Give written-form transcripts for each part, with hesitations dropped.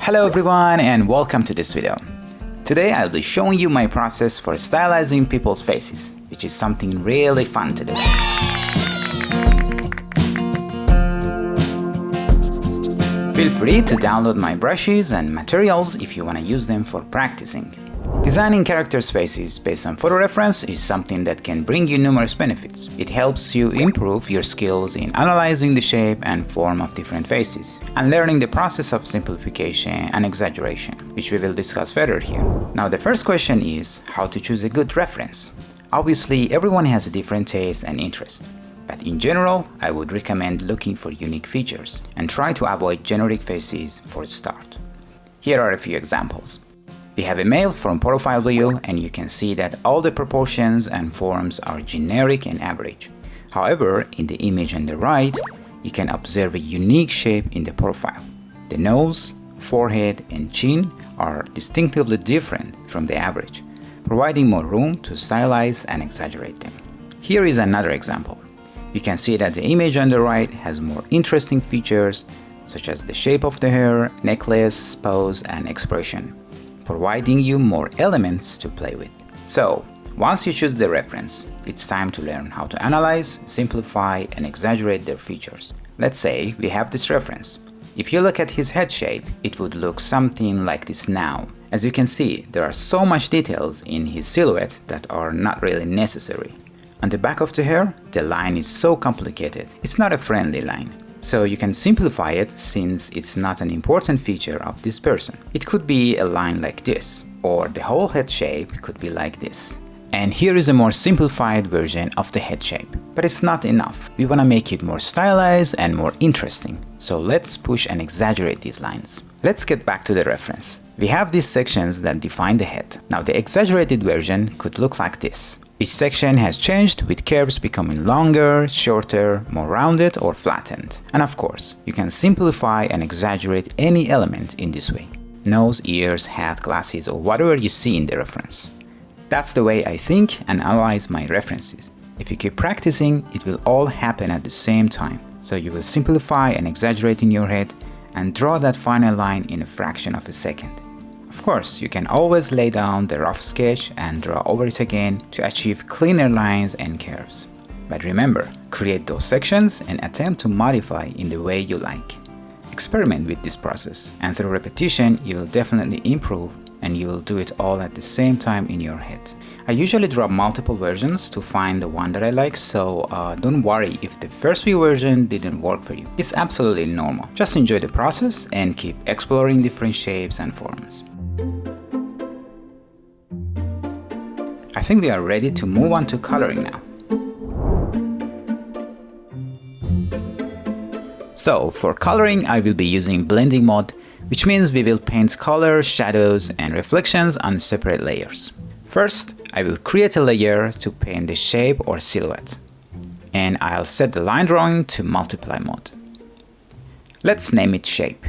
Hello everyone and welcome to this video. Today I'll be showing you my process for stylizing people's faces, which is something really fun to do. Feel free to download my brushes and materials if you want to use them for practicing. Designing characters' faces based on photo reference is something that can bring you numerous benefits. It helps you improve your skills in analyzing the shape and form of different faces, and learning the process of simplification and exaggeration, which we will discuss further here. Now the first question is how to choose a good reference. Obviously, everyone has a different taste and interest, but in general, I would recommend looking for unique features and try to avoid generic faces for a start. Here are a few examples. We have a male from profile view and you can see that all the proportions and forms are generic and average. However, in the image on the right, you can observe a unique shape in the profile. The nose, forehead and chin are distinctively different from the average, providing more room to stylize and exaggerate them. Here is another example. You can see that the image on the right has more interesting features such as the shape of the hair, necklace, pose and expression, providing you more elements to play with. So, once you choose the reference, it's time to learn how to analyze, simplify, and exaggerate their features. Let's say we have this reference. If you look at his head shape, it would look something like this now. As you can see, there are so much details in his silhouette that are not really necessary. On the back of the hair, the line is so complicated. It's not a friendly line. So you can simplify it since it's not an important feature of this person. It could be a line like this, or the whole head shape could be like this. And here is a more simplified version of the head shape. But it's not enough. We want to make it more stylized and more interesting. So let's push and exaggerate these lines. Let's get back to the reference. We have these sections that define the head. Now the exaggerated version could look like this. Each section has changed with curves becoming longer, shorter, more rounded or flattened. And of course, you can simplify and exaggerate any element in this way. Nose, ears, hat, glasses or whatever you see in the reference. That's the way I think and analyze my references. If you keep practicing, it will all happen at the same time. So you will simplify and exaggerate in your head and draw that final line in a fraction of a second. Of course, you can always lay down the rough sketch and draw over it again to achieve cleaner lines and curves. But remember, create those sections and attempt to modify in the way you like. Experiment with this process, and through repetition, you will definitely improve and you will do it all at the same time in your head. I usually draw multiple versions to find the one that I like, so don't worry if the first few versions didn't work for you. It's absolutely normal. Just enjoy the process and keep exploring different shapes and forms. I think we are ready to move on to coloring now. So for coloring, I will be using blending mode, which means we will paint colors, shadows and reflections on separate layers. First, I will create a layer to paint the shape or silhouette, and I'll set the line drawing to multiply mode. Let's name it shape.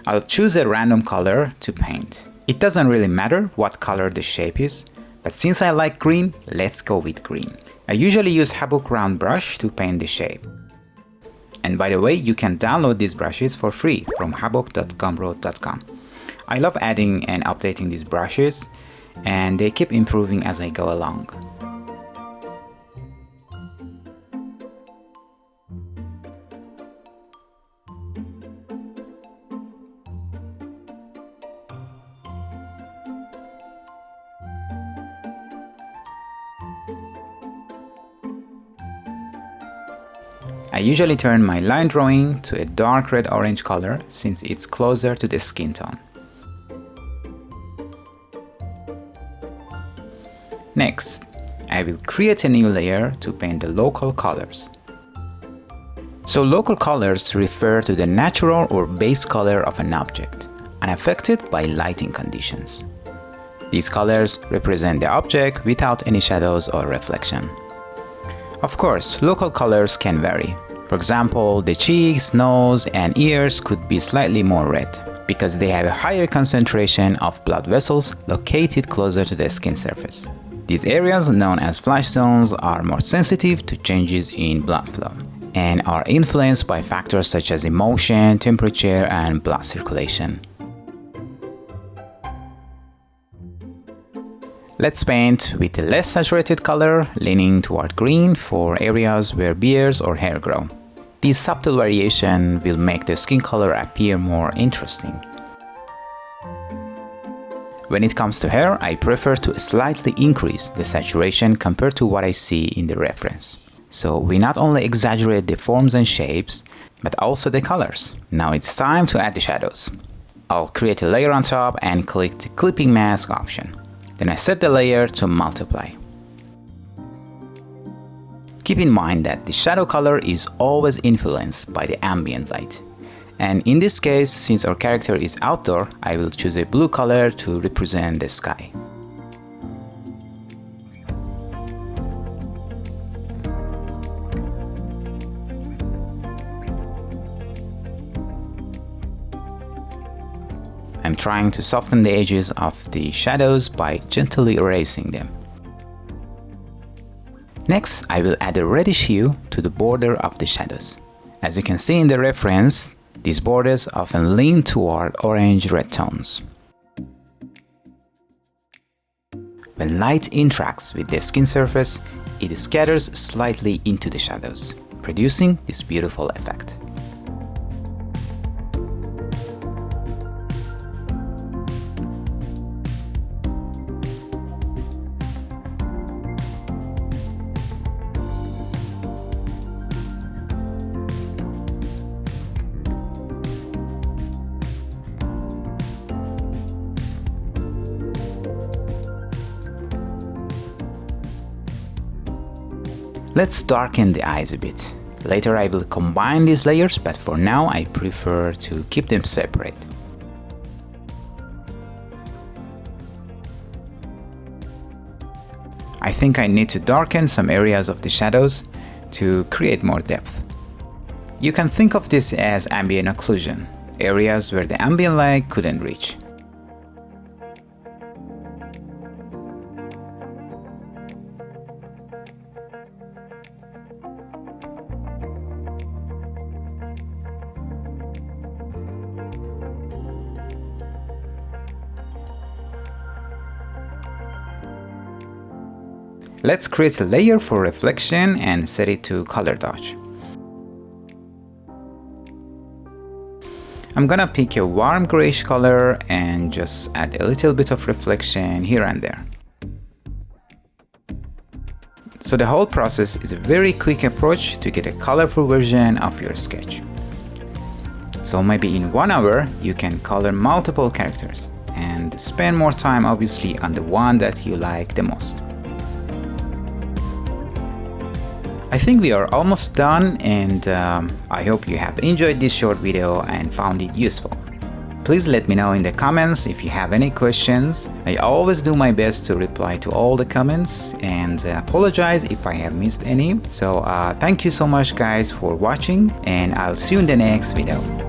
I'll choose a random color to paint. It doesn't really matter what color the shape is, but since I like green, let's go with green. I usually use HABOOK round brush to paint the shape. And by the way, you can download these brushes for free from habook.gumroad.com. I love adding and updating these brushes, and they keep improving as I go along. I usually turn my line drawing to a dark red-orange color since it's closer to the skin tone. Next, I will create a new layer to paint the local colors. So local colors refer to the natural or base color of an object, unaffected by lighting conditions. These colors represent the object without any shadows or reflection. Of course, local colors can vary. For example, the cheeks, nose, and ears could be slightly more red because they have a higher concentration of blood vessels located closer to the skin surface. These areas, known as flash zones, are more sensitive to changes in blood flow. and are influenced by factors such as emotion, temperature, and blood circulation. Let's paint with a less saturated color, leaning toward green for areas where beards or hair grow. This subtle variation will make the skin color appear more interesting. When it comes to hair, I prefer to slightly increase the saturation compared to what I see in the reference. So we not only exaggerate the forms and shapes, but also the colors. Now it's time to add the shadows. I'll create a layer on top and click the clipping mask option. Then I set the layer to multiply. Keep in mind that the shadow color is always influenced by the ambient light. And in this case, since our character is outdoor, I will choose a blue color to represent the sky. I'm trying to soften the edges of the shadows by gently erasing them. Next, I will add a reddish hue to the border of the shadows. As you can see in the reference, these borders often lean toward orange-red tones. When light interacts with the skin surface, it scatters slightly into the shadows, producing this beautiful effect. Let's darken the eyes a bit. Later I will combine these layers, but for now I prefer to keep them separate. I think I need to darken some areas of the shadows to create more depth. You can think of this as ambient occlusion, areas where the ambient light couldn't reach. Let's create a layer for reflection and set it to color dodge. I'm gonna pick a warm grayish color and just add a little bit of reflection here and there. So the whole process is a very quick approach to get a colorful version of your sketch. So maybe in 1 hour you can color multiple characters and spend more time obviously on the one that you like the most. I think we are almost done, and I hope you have enjoyed this short video and found it useful. Please let me know in the comments if you have any questions. I always do my best to reply to all the comments, and apologize if I have missed any. So thank you so much guys for watching, and I'll see you in the next video.